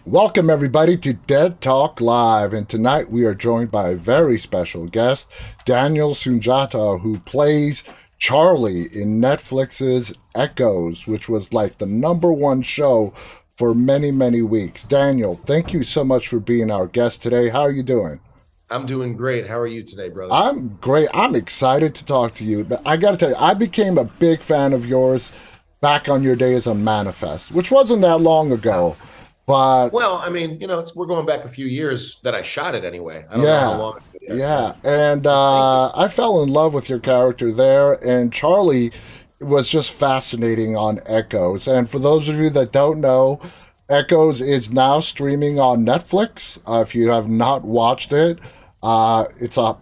Welcome, everybody, to Dead Talk Live. And tonight we are joined by a very special guest, Daniel Sunjata, who plays Charlie in Netflix's Echoes, which was like the #1 show for many, many weeks. Daniel, thank you so much for being our guest today. How are you doing? I'm doing great. How are you today, brother? I'm great. I'm excited to talk to you. But I got to tell you, I became a big fan of yours back on your days on Manifest, which wasn't that long ago. But Well, I mean, we're going back a few years that I shot it anyway. I don't know how yeah, long. yeah. And Thank you. I fell in love with your character there. And Charlie was just fascinating on Echoes. And for those of you that don't know, Echoes is now streaming on Netflix. If you have not watched it, it's a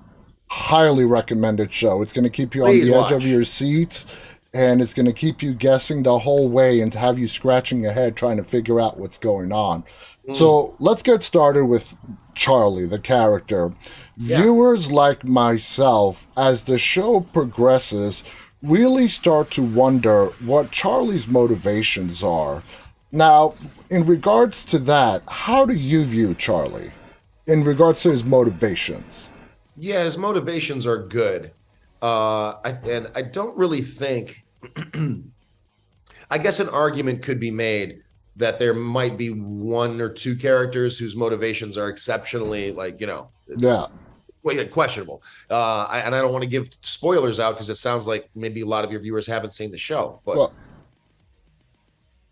highly recommended show. It's going to keep you on Please the edge of watch. your seats. And it's going to keep you guessing the whole way and to have you scratching your head trying to figure out what's going on. Mm, So let's get started with Charlie, the character. yeah. Viewers like myself, as the show progresses, really start to wonder what Charlie's motivations are. Now, in regards to that, how do you view Charlie in regards to his motivations? Yeah, his motivations are good. And I don't really think, I guess an argument could be made that there might be one or two characters whose motivations are exceptionally, Yeah. well, yeah, questionable. And I don't want to give spoilers out because it sounds like maybe a lot of your viewers haven't seen the show. But Well,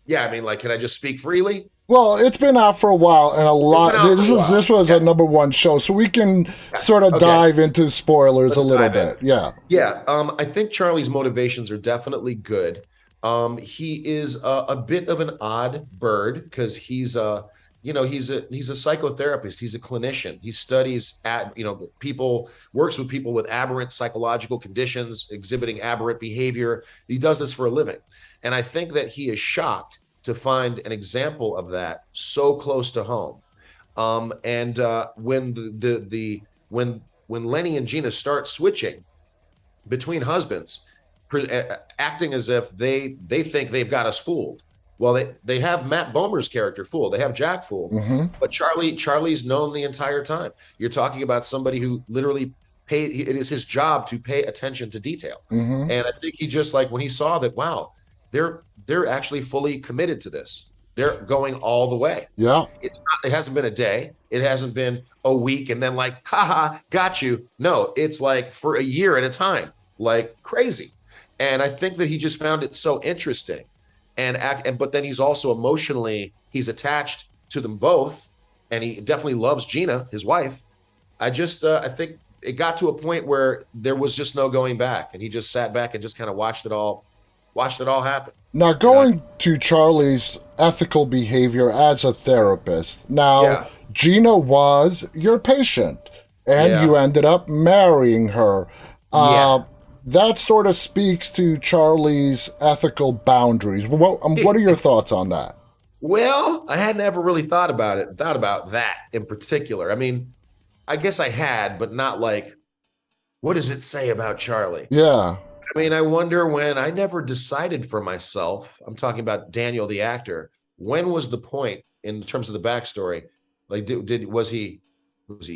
yeah, I mean, like, can I just speak freely? Well, it's been out for a while, and a It's been lot. out for This a is this while. was a Yeah. #1 show, so we can Yeah. sort of Okay. dive into spoilers a Let's little dive in. bit. Yeah, Yeah. I think Charlie's motivations are definitely good. He is a bit of an odd bird because he's a psychotherapist. He's a clinician. He studies people, works with people with aberrant psychological conditions, exhibiting aberrant behavior. He does this for a living. And I think that he is shocked to find an example of that so close to home. And when when Lenny and Gina start switching between husbands, acting as if they think they've got us fooled. Well, they have Matt Bomer's character fooled. They have Jack fooled, hmm but Charlie's known the entire time. You're talking about somebody who literally it is his job to pay attention to detail. hmm And I think he just like when he saw that, wow, they're actually fully committed to this. They're going all the way. yeah, It hasn't been a day. It hasn't been a week and then like, haha, got you. No, it's like for a year at a time, like crazy. And I think that he just found it so interesting. But then he's also emotionally, he's attached to them both. And he definitely loves Gina, his wife. I think it got to a point where there was just no going back. And he just sat back and just kind of watched it all happen. Now, You know? going to Charlie's ethical behavior as a therapist. Now, Yeah. Gina was your patient, and Yeah. you ended up marrying her. Yeah. Uh, that sort of speaks to Charlie's ethical boundaries. What are your thoughts on that? Well, I hadn't ever really thought about that in particular. I mean, I guess I had, but not like, what does it say about Charlie? Yeah, I mean, I wonder when I never decided for myself. I'm talking about Daniel, the actor. When was the point in terms of the backstory? Like, was he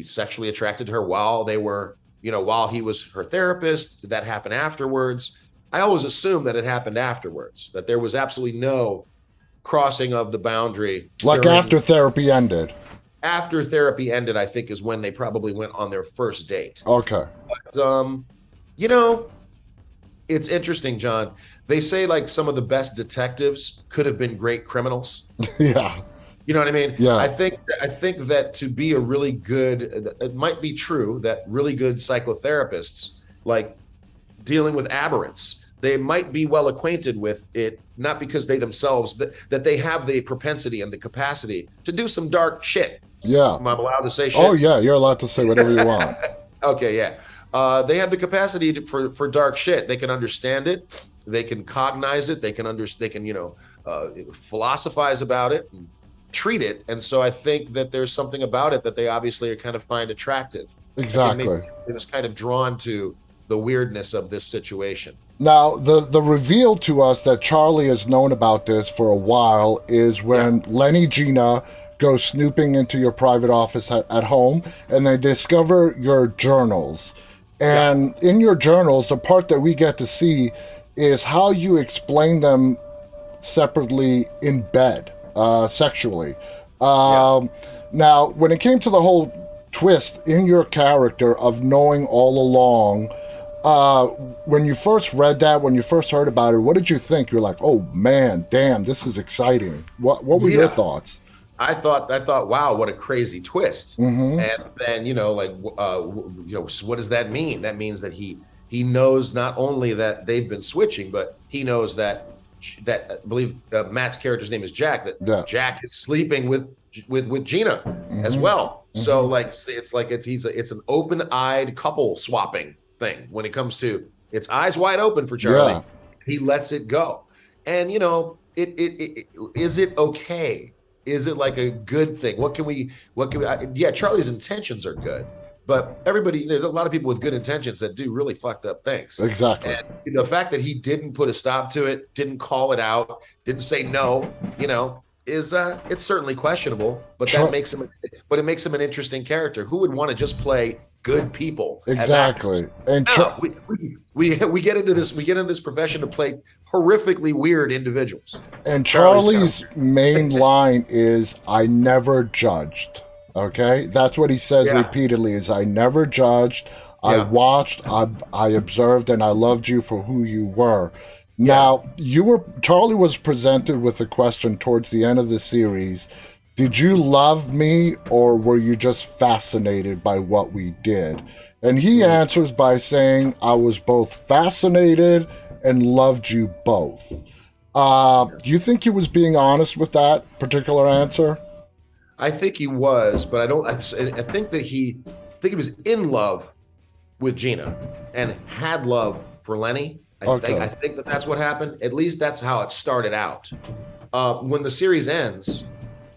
sexually attracted to her while they were, while he was her therapist? Did that happen afterwards? I always assumed that it happened afterwards, that there was absolutely no crossing of the boundary like during after therapy ended. after therapy ended. I think is when they probably went on their first date. Okay. But, you know, it's interesting, John. They say like some of the best detectives could have been great criminals. Yeah. You know what I mean? Yeah. I think that to be a really good, it might be true that really good psychotherapists, like dealing with aberrants, they might be well acquainted with it, not because they themselves, but that they have the propensity and the capacity to do some dark shit. Yeah. Am I allowed to say Oh, shit? yeah. You're allowed to say whatever you want. Okay, yeah. They have the capacity for dark shit. They can understand it. They can cognize it. They can philosophize about it and treat it. And so I think that there's something about it that they obviously kind of find attractive. I think maybe Exactly. it was kind of drawn to the weirdness of this situation. Now, the reveal to us that Charlie has known about this for a while is Yeah, when Lenny Gina go snooping into your private office at home, and they discover your journals. And in your journals, the part that we get to see is how you explain them separately in bed, sexually. Now, when it came to the whole twist in your character of knowing all along, when you first read that, when you first heard about it, what did you think? You're like, oh man, damn, this is exciting. What were your thoughts? I thought, wow, what a crazy twist. And then, so what does that mean? That means that he knows not only that they've been switching, but he knows that I believe Matt's character's name is Jack, that Jack is sleeping with Gina as well. So it's an open-eyed couple swapping thing when it comes to, it's eyes wide open for Charlie. Yeah. He lets it go. And is it okay? Is it like a good thing? What can we Charlie's intentions are good, but there's a lot of people with good intentions that do really fucked up things. Exactly. And the fact that he didn't put a stop to it, didn't call it out, didn't say no, is it's certainly questionable, but it makes him an interesting character. Who would want to just play good people? Exactly. And we get into this profession to play horrifically weird individuals. And Charlie's main line is, I never judged. Okay? That's what he says repeatedly, is I never judged. I watched, I observed, and I loved you for who you were. Now, Charlie was presented with a question towards the end of the series. Did you love me, or were you just fascinated by what we did? And he answers by saying, I was both fascinated and loved you both. Do you think he was being honest with that particular answer? I think he was, but I think he was in love with Gina and had love for Lenny. I think that's what happened. At least that's how it started out. When the series ends,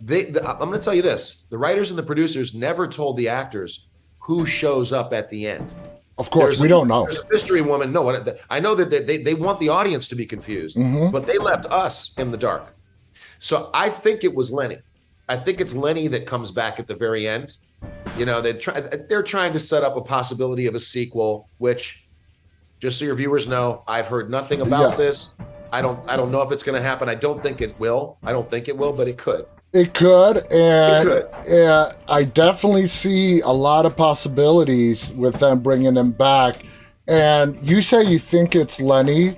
I'm going to tell you this: the writers and the producers never told the actors who shows up at the end. Of course, we don't know. There's a mystery woman. No, I know that they want the audience to be confused, but they left us in the dark. So I think it was Lenny. I think it's Lenny that comes back at the very end. They're trying to set up a possibility of a sequel, which, just so your viewers know, I've heard nothing about this. I don't know if it's going to happen. I don't think it will. But it could. It could, and I definitely see a lot of possibilities with them bringing him back. And you say you think it's Lenny.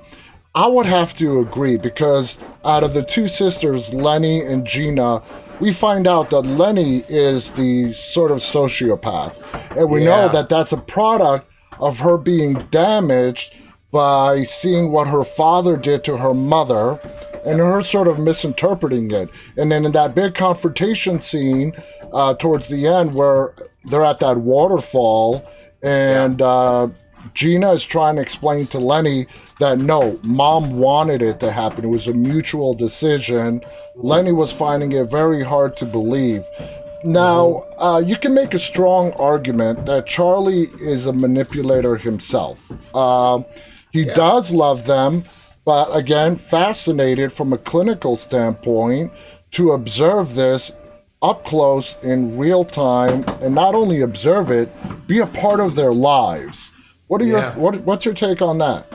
I would have to agree, because out of the two sisters, Lenny and Gina, we find out that Lenny is the sort of sociopath. And we know that that's a product of her being damaged by seeing what her father did to her mother, and her sort of misinterpreting it. And then in that big confrontation scene towards the end, where they're at that waterfall, and Gina is trying to explain to Lenny that no, Mom wanted it to happen. It was a mutual decision. Lenny was finding it very hard to believe. Now, you can make a strong argument that Charlie is a manipulator himself. He does love them, but again, fascinated from a clinical standpoint to observe this up close in real time, and not only observe it, be a part of their lives. What are what's your take on that?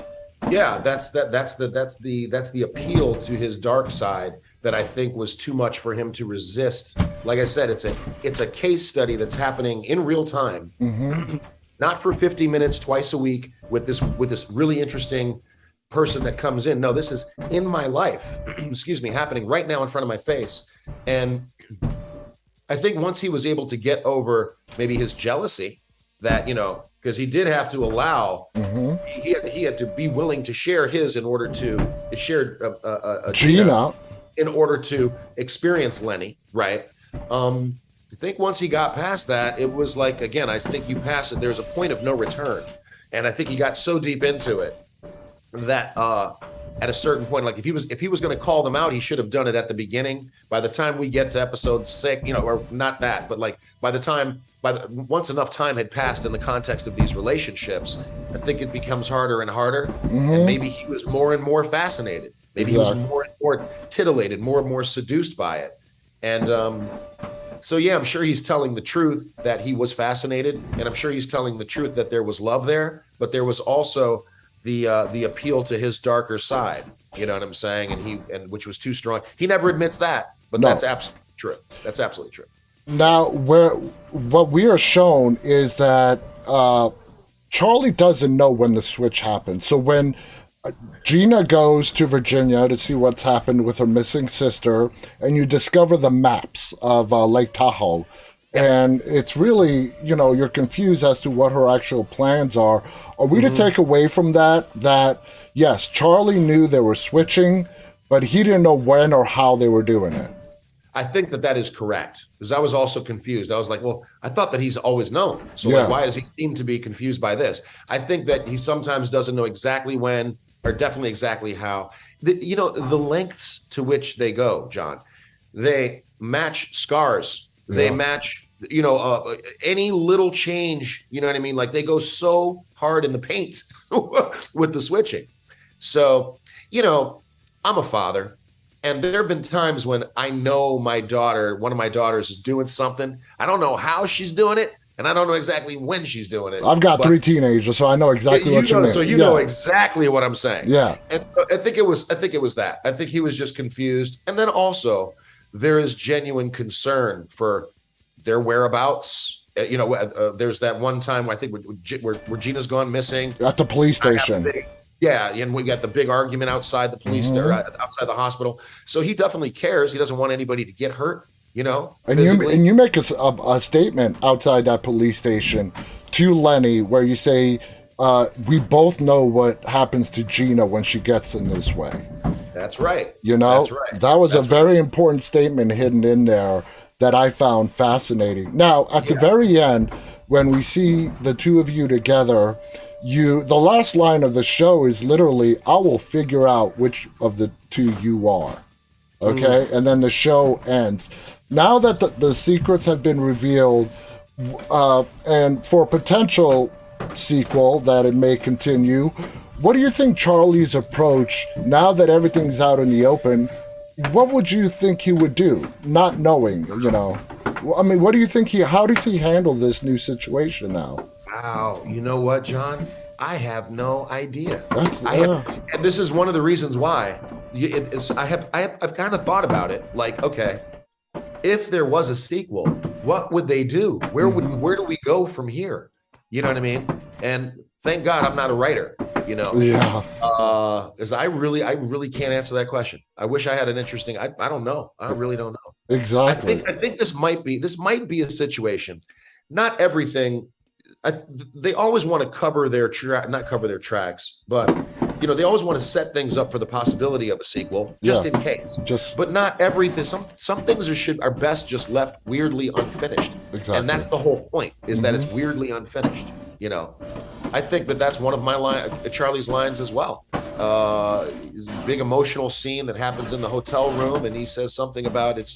Yeah, that's the appeal to his dark side that I think was too much for him to resist. Like I said, it's a case study that's happening in real time, not for 50 minutes twice a week with this really interesting person that comes in. No, this is in my life, happening right now in front of my face. And I think once he was able to get over maybe his jealousy, that, because he did have to allow, he had to be willing to share his in order to Gina in order to experience Lenny, right? I think once he got past that, it was like, again, I think you pass it, there's a point of no return. And I think he got so deep into it that at a certain point, like if he was going to call them out, he should have done it at the beginning. By the time we get to episode 6, or not that, but like once enough time had passed in the context of these relationships, I think it becomes harder and harder. And maybe he was more and more fascinated. Maybe he was more and more titillated, more and more seduced by it. And So yeah, I'm sure he's telling the truth that he was fascinated, and I'm sure he's telling the truth that there was love there, but there was also the appeal to his darker side. You know what I'm saying? And which was too strong. He never admits that, but No. that's absolutely true. That's absolutely true. Now, what we are shown is that Charlie doesn't know when the switch happened. So when Gina goes to Virginia to see what's happened with her missing sister, and you discover the maps of Lake Tahoe, and it's really, you're confused as to what her actual plans are. Are we to take away from that, yes, Charlie knew they were switching, but he didn't know when or how they were doing it? I think that is correct, because I was also confused. I was like, well, I thought that he's always known. So Yeah. why does he seem to be confused by this? I think that he sometimes doesn't know exactly when, or definitely exactly how. The lengths to which they go, John, they match scars. Yeah. They match, any little change, you know what I mean? Like they go so hard in the paint with the switching. So, I'm a father. And there have been times when I know one of my daughters is doing something. I don't know how she's doing it, and I don't know exactly when she's doing it. I've got 3 teenagers, so I know exactly what you mean. So you know exactly what I'm saying. Yeah. And so I think it was that. I think he was just confused. And then also there is genuine concern for their whereabouts. There's that one time I think where Gina's gone missing. At the police station. Yeah, and we got the big argument outside the police there, outside the hospital. So he definitely cares. He doesn't want anybody to get hurt, And you make a statement outside that police station to Lenny where you say, we both know what happens to Gina when she gets in this way. That's right. That's right. That was a very important statement hidden in there that I found fascinating. Now, at the very end, when we see the two of you together, the last line of the show is literally, I will figure out which of the two you are. Okay? And then the show ends. Now that the secrets have been revealed, and for a potential sequel that it may continue, what do you think Charlie's approach, now that everything's out in the open, what would you think he would do? Not knowing, I mean, what do you think how does he handle this new situation now? Wow, you know what, John? I have no idea. And this is one of the reasons why. I've kind of thought about it. Like, okay, if there was a sequel, what would they do? Where do we go from here? You know what I mean? And thank God I'm not a writer. Yeah. Because I really can't answer that question. I wish I had an interesting. I don't know. I really don't know. Exactly. I think this might be a situation. Not everything. They always want to cover not cover their tracks, but they always want to set things up for the possibility of a sequel, just in case. But not everything. Some things are best just left weirdly unfinished. Exactly. And that's the whole point, is that it's weirdly unfinished. I think that's one of Charlie's lines as well. Big emotional scene that happens in the hotel room, and he says something about it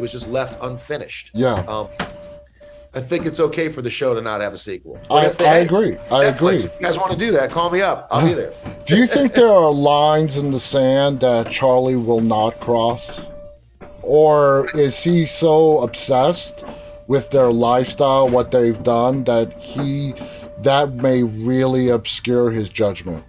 was just left unfinished. Yeah. I think it's okay for the show to not have a sequel. I agree. I agree. If you guys want to do that, call me up. I'll be there. Do you think there are lines in the sand that Charlie will not cross? Or is he so obsessed with their lifestyle, what they've done, that may really obscure his judgment?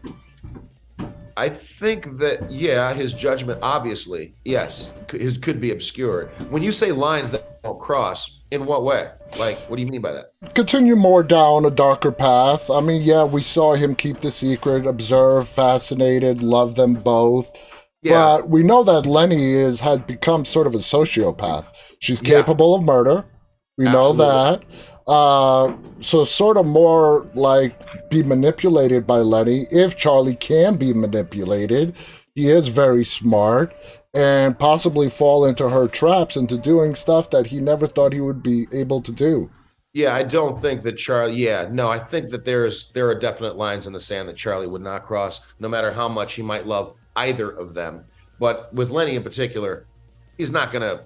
I think that, his judgment, obviously, yes, could be obscured. When you say lines that don't cross, in what way? Like, what do you mean by that? Continue more down a darker path. I mean, we saw him keep the secret, observe, fascinated, love them both. Yeah. But we know that Lenny has become sort of a sociopath. She's capable of murder. We know that. So sort of more like be manipulated by Lenny. If Charlie can be manipulated, he is very smart, and possibly fall into her traps, into doing stuff that he never thought he would be able to do. Yeah, I don't think that Charlie. I think that there are definite lines in the sand that Charlie would not cross, no matter how much he might love either of them. But with Lenny in particular, he's not gonna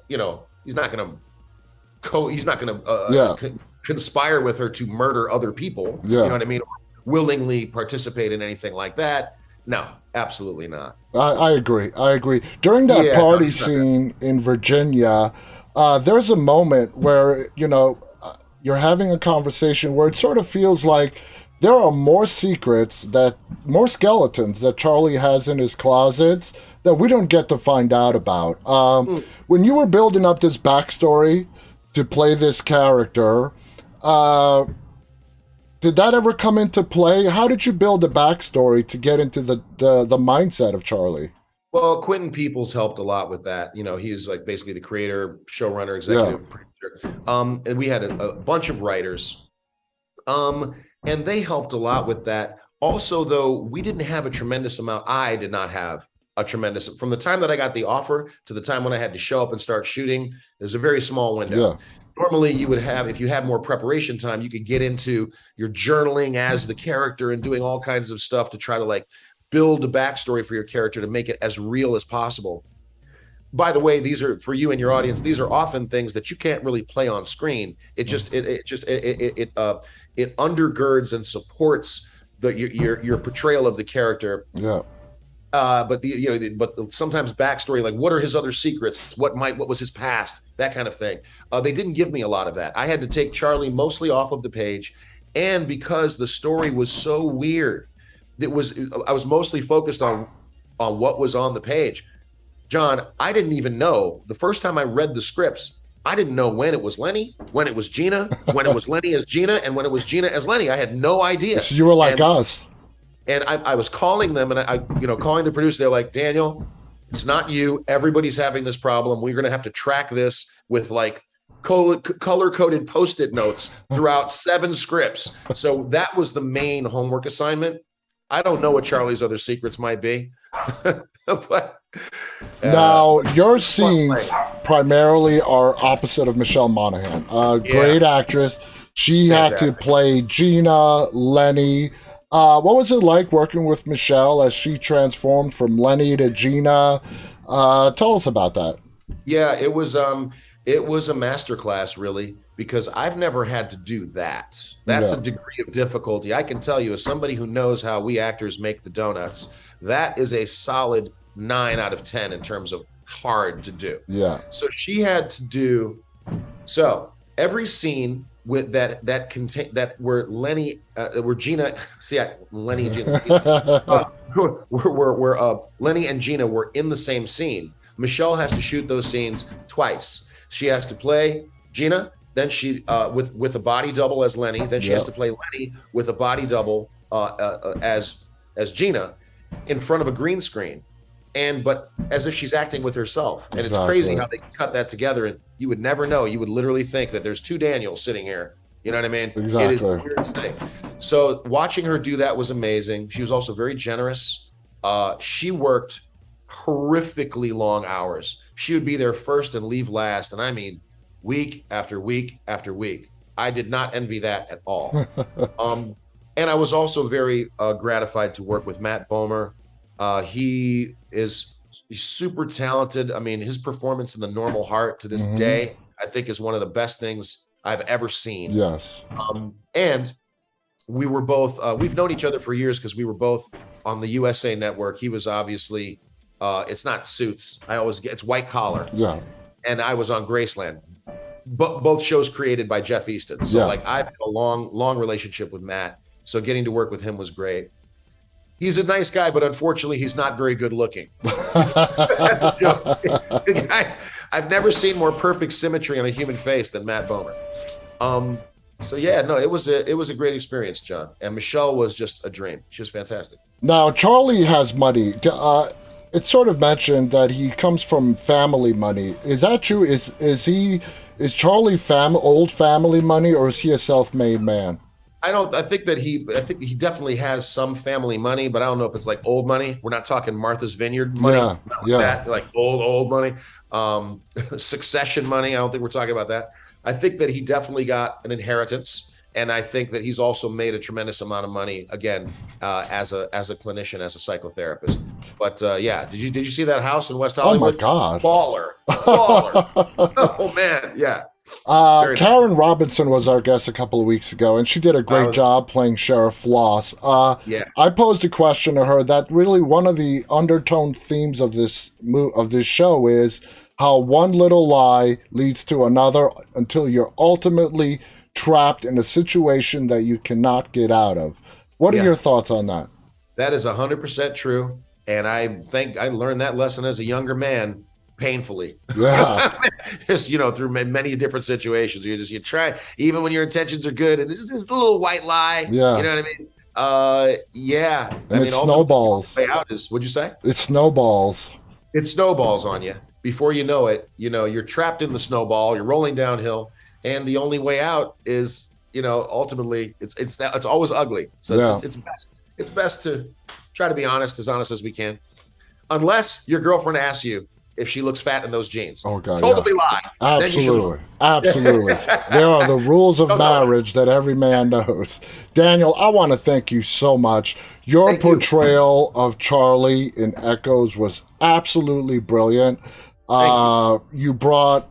conspire with her to murder other people. You know what I mean? Or willingly participate in anything like that. No, absolutely not. I agree. During that party scene in Virginia, there's a moment where, you're having a conversation where it sort of feels like there are more skeletons that Charlie has in his closets that we don't get to find out about. When you were building up this backstory to play this character, did that ever come into play? How did you build a backstory to get into the mindset of Charlie? Well, Quentin Peoples helped a lot with that. He is like basically the creator, showrunner, executive producer. And we had a bunch of writers. And they helped a lot with that. Also, though, we didn't have a tremendous amount. I did not have a tremendous, from the time that I got the offer to the time when I had to show up and start shooting, there's a very small window. Yeah. Normally you would have, if you had more preparation time, you could get into your journaling as the character and doing all kinds of stuff to try to like build a backstory for your character to make it as real as possible. By the way, these are for you and your audience. These are often things that you can't really play on screen. It undergirds and supports your portrayal of the character. Yeah. But sometimes backstory, like what are his other secrets? What was his past? That kind of thing. They didn't give me a lot of that. I had to take Charlie mostly off of the page, and because the story was so weird, I was mostly focused on what was on the page. John, I didn't even know the first time I read the scripts. I didn't know when it was Lenny, when it was Gina, when it was Lenny as Gina, and when it was Gina as Lenny. I had no idea. So you were like us. And I was calling them, and I calling the producer. They're like, Daniel, it's not you. Everybody's having this problem. We're going to have to track this with like color-coded Post-it notes throughout 7 scripts. So that was the main homework assignment. I don't know what Charlie's other secrets might be, but now your scenes primarily are opposite of Michelle Monaghan, great actress. She had to play Gina, Lenny. What was it like working with Michelle as she transformed from Lenny to Gina? Tell us about that. Yeah, it was a masterclass, really, because I've never had to do that. That's a degree of difficulty. I can tell you, as somebody who knows how we actors make the donuts, that is a solid 9 out of 10 in terms of hard to do. Yeah. So she had to do every scene with that where Lenny, where Gina, Lenny and Gina, where Lenny and Gina were in the same scene. Michelle has to shoot those scenes twice. She has to play Gina, then she with a body double as Lenny, then she has to play Lenny with a body double as Gina in front of a green screen, but as if she's acting with herself. And it's crazy how they cut that together, and you would never know. You would literally think that there's 2 Daniels sitting here. You know what I mean? Exactly. It is the weirdest thing. So watching her do that was amazing. She was also very generous. She worked horrifically long hours. She would be there first and leave last, and I mean week after week after week. I did not envy that at all. And I was also very gratified to work with Matt Bomer. He's super talented. I mean, his performance in The Normal Heart to this day, I think, is one of the best things I've ever seen. Yes. And we were both, we've known each other for years because we were both on the USA Network. He was obviously, it's not Suits. It's White Collar. Yeah. And I was on Graceland. Both shows created by Jeff Easton. So I've had a long relationship with Matt. So getting to work with him was great. He's a nice guy, but unfortunately, he's not very good looking. That's a joke. I've never seen more perfect symmetry on a human face than Matt Bomer. It was a great experience, John. And Michelle was just a dream. She was fantastic. Now, Charlie has money. It's sort of mentioned that he comes from family money. Is that true? Is Charlie old family money, or is he a self-made man? I think he definitely has some family money, but I don't know if it's like old money. We're not talking Martha's Vineyard money. Like old money. Succession money. I don't think we're talking about that. I think that he definitely got an inheritance, and I think that he's also made a tremendous amount of money again as a clinician, as a psychotherapist. But did you see that house in West Hollywood? Oh my God, baller! Oh man, yeah. Karen Robinson was our guest a couple of weeks ago, and she did a great job playing Sheriff Floss. I posed a question to her that really one of the undertone themes of this show is how one little lie leads to another until you're ultimately trapped in a situation that you cannot get out of. What are Yeah, your thoughts on that? that is 100% true. And I think I learned that lesson as a younger man painfully. Yeah, Just, through many different situations. You try, even when your intentions are good, and it's this little white lie, you yeah. know what I mean? Yeah. I And it mean, ultimately, snowballs. the way out is, what'd you say? It snowballs. It snowballs on you. Before you know it, you're trapped in the snowball, you're rolling downhill, and the only way out is, ultimately it's always ugly. So Yeah. it's best to try to be honest as we can. Unless your girlfriend asks you if she looks fat in those jeans. Oh God, yeah. Totally lie. Then you should lie. Absolutely. Absolutely. There are the rules of Don't know that. marriage that every man knows. Daniel, I want to thank you so much. Your Thank you. portrayal of Charlie in Echoes was absolutely brilliant. Thank you. You brought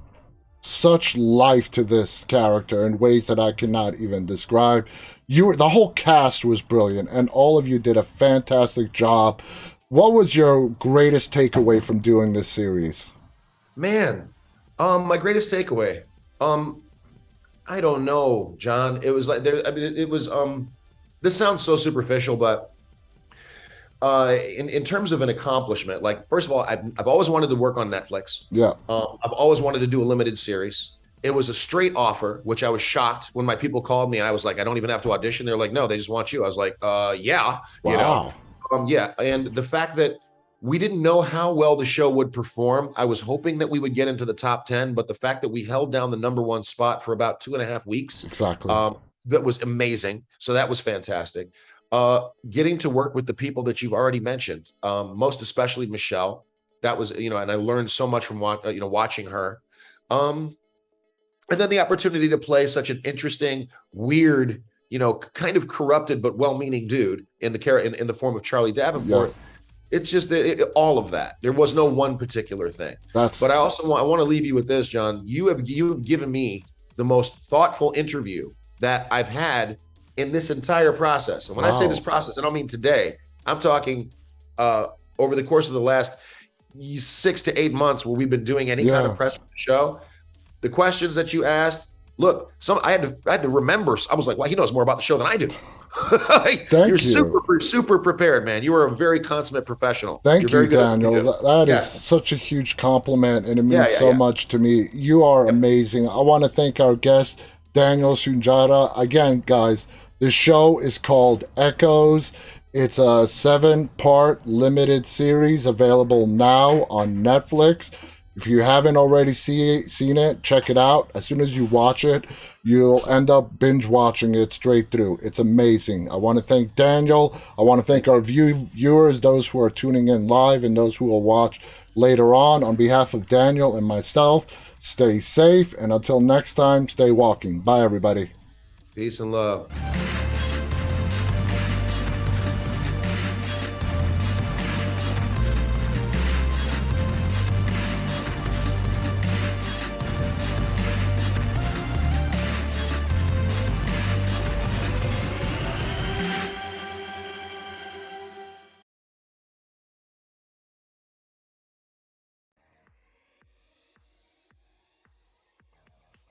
such life to this character in ways that I cannot even describe. The whole cast was brilliant, and all of you did a fantastic job. What was your greatest takeaway from doing this series? Man, my greatest takeaway. Um, I don't know, John. It was like there. I mean, it was. This sounds so superficial, but in terms of an accomplishment, like first of all, I've always wanted to work on Netflix. Yeah. I've always wanted to do a limited series. It was a straight offer, which I was shocked when my people called me, and I was like, I don't even have to audition. They're like, no, they just want you. I was like, yeah, Wow. yeah. And the fact that we didn't know how well the show would perform, I was hoping that we would get into the top 10, but the fact that we held down the #1 spot for about 2.5 weeks, Exactly. that was amazing. So that was fantastic. Getting to work with the people that you've already mentioned, most especially Michelle, that was, and I learned so much from watching her. Um, and then the opportunity to play such an interesting, weird, kind of corrupted but well-meaning dude in the form of Charlie Yeah. Davenport. It's just all of that. There was no one particular thing. That's But I want to leave you with this, John. You have given me the most thoughtful interview that I've had in this entire process. And when I say this wow. process, I don't mean today. I'm talking over the course of the last 6 to 8 months where we've been doing any kind of Yeah. press for the show. The questions that you asked, look, I had to remember. I was like, well, he knows more about the show than I do. Like, you're Thank you. super prepared, man. You are a very consummate professional. You're Thank you, very good at what you Daniel. do. That is Yeah, such a huge compliment, and it yeah, means yeah, so yeah. much to me. You are Yep. amazing. I want to thank our guest, Daniel Sunjata. Again, guys, the show is called Echoes. It's a 7-part limited series available now on Netflix. If you haven't already seen it, check it out. As soon as you watch it, you'll end up binge watching it straight through. It's amazing. I want to thank Daniel. I want to thank our viewers, those who are tuning in live and those who will watch later on. On behalf of Daniel and myself, stay safe. And until next time, stay walking. Bye, everybody. Peace and love.